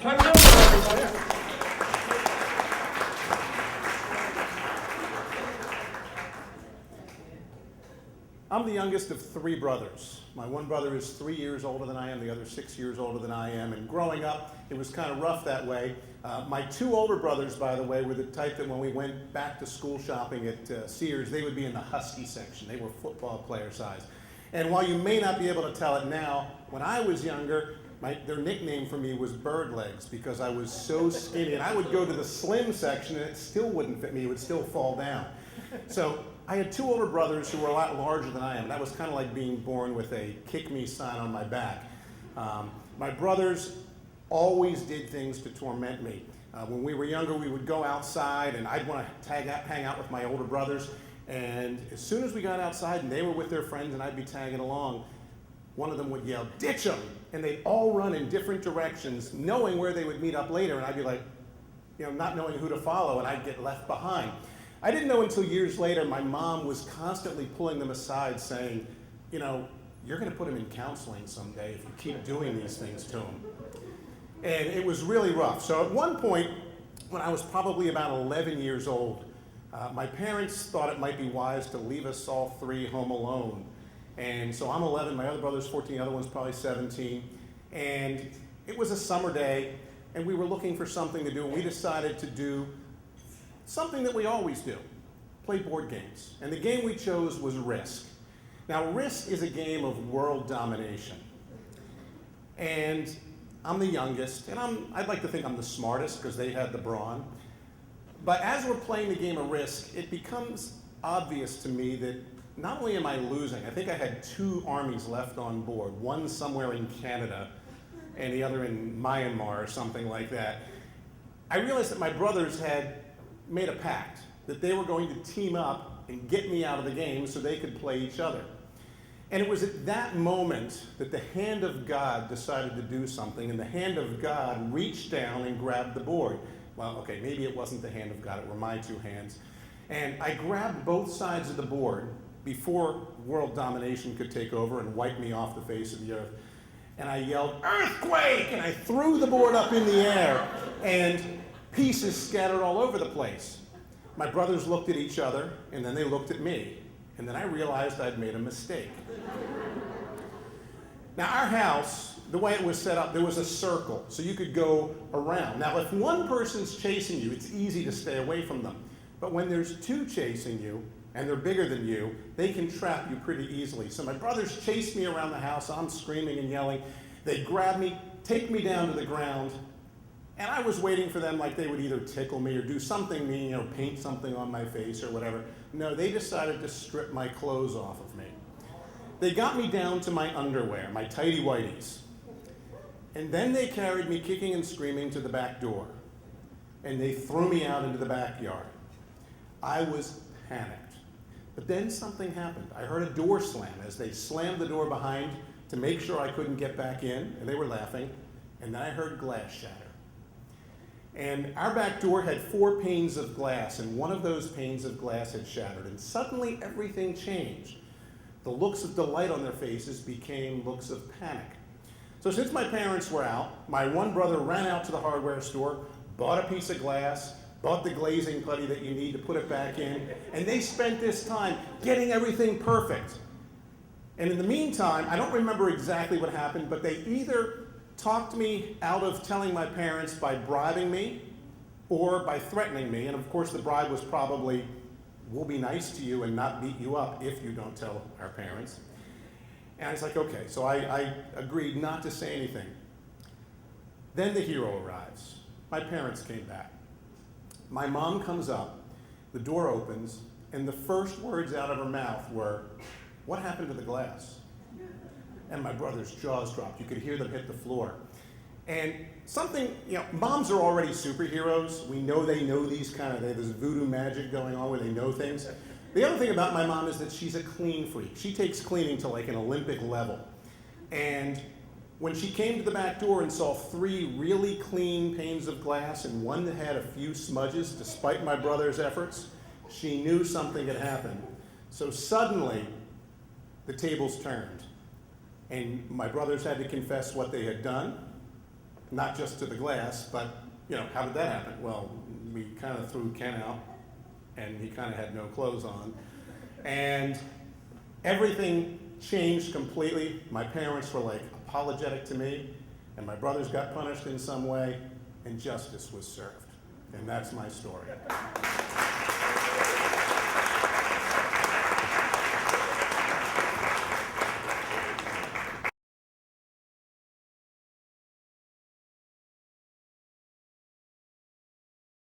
Ken Mueller, everybody. I'm the youngest of three brothers. My one brother is 3 years older than I am, the other 6 years older than I am, and growing up, it was kind of rough that way. My two older brothers, by the way, were the type that when we went back to school shopping at Sears, they would be in the Husky section. They were football player size. And while you may not be able to tell it now, when I was younger, their nickname for me was Bird Legs because I was so skinny. And I would go to the slim section and it still wouldn't fit me, it would still fall down. So I had two older brothers who were a lot larger than I am. That was kind of like being born with a kick me sign on my back. My brothers always did things to torment me. When we were younger, we would go outside and I'd want to hang out with my older brothers. And as soon as we got outside and they were with their friends and I'd be tagging along, one of them would yell, "Ditch them!" And they'd all run in different directions, knowing where they would meet up later. And I'd be like, not knowing who to follow, and I'd get left behind. I didn't know until years later my mom was constantly pulling them aside saying, you're going to put him in counseling someday if you keep doing these things to him. And it was really rough. So at one point, when I was probably about 11 years old, my parents thought it might be wise to leave us all three home alone. And so I'm 11, my other brother's 14, the other one's probably 17. And it was a summer day, and we were looking for something to do, and we decided to do something that we always do, play board games. And the game we chose was Risk. Now, Risk is a game of world domination. And I'm the youngest, and I'd like to think I'm the smartest because they had the brawn. But as we're playing the game of Risk, it becomes obvious to me that not only am I losing, I think I had two armies left on board, one somewhere in Canada and the other in Myanmar or something like that. I realized that my brothers had made a pact that they were going to team up and get me out of the game so they could play each other. And it was at that moment that the hand of God decided to do something, and the hand of God reached down and grabbed the board. Well, okay, maybe it wasn't the hand of God, it were my two hands. And I grabbed both sides of the board before world domination could take over and wipe me off the face of the earth. And I yelled, "Earthquake!" And I threw the board up in the air, and pieces scattered all over the place. My brothers looked at each other, and then they looked at me. And then I realized I'd made a mistake. Now, our house, the way it was set up, there was a circle, so you could go around. Now, if one person's chasing you, it's easy to stay away from them. But when there's two chasing you, and they're bigger than you, they can trap you pretty easily. So my brothers chased me around the house. I'm screaming and yelling. They grab me, take me down to the ground, and I was waiting for them like they would either tickle me or do something mean, paint something on my face or whatever. No, they decided to strip my clothes off of me. They got me down to my underwear, my tighty whities. And then they carried me kicking and screaming to the back door. And they threw me out into the backyard. I was panicked. But then something happened. I heard a door slam as they slammed the door behind to make sure I couldn't get back in, and they were laughing. And then I heard glass shatter. And our back door had 4 panes of glass, and one of those panes of glass had shattered. And suddenly everything changed. The looks of delight on their faces became looks of panic. So since my parents were out, my one brother ran out to the hardware store, bought a piece of glass, bought the glazing putty that you need to put it back in, and they spent this time getting everything perfect. And in the meantime, I don't remember exactly what happened, but they either talked me out of telling my parents by bribing me or by threatening me. And of course, the bribe was probably, "We'll be nice to you and not beat you up if you don't tell our parents." And I was like, okay. So I agreed not to say anything. Then the hero arrives. My parents came back. My mom comes up, the door opens, and the first words out of her mouth were, "What happened to the glass?" And my brother's jaws dropped. You could hear them hit the floor. And something, moms are already superheroes. We know they know these there's voodoo magic going on where they know things. The other thing about my mom is that she's a clean freak. She takes cleaning to like an Olympic level. And when she came to the back door and saw 3 really clean panes of glass and one that had a few smudges, despite my brother's efforts, she knew something had happened. So suddenly, the tables turned. And my brothers had to confess what they had done. not just to the glass, but how did that happen? Well, we kind of threw Ken out, and he kind of had no clothes on. And everything changed completely. My parents were like apologetic to me, and my brothers got punished in some way, and justice was served. And that's my story.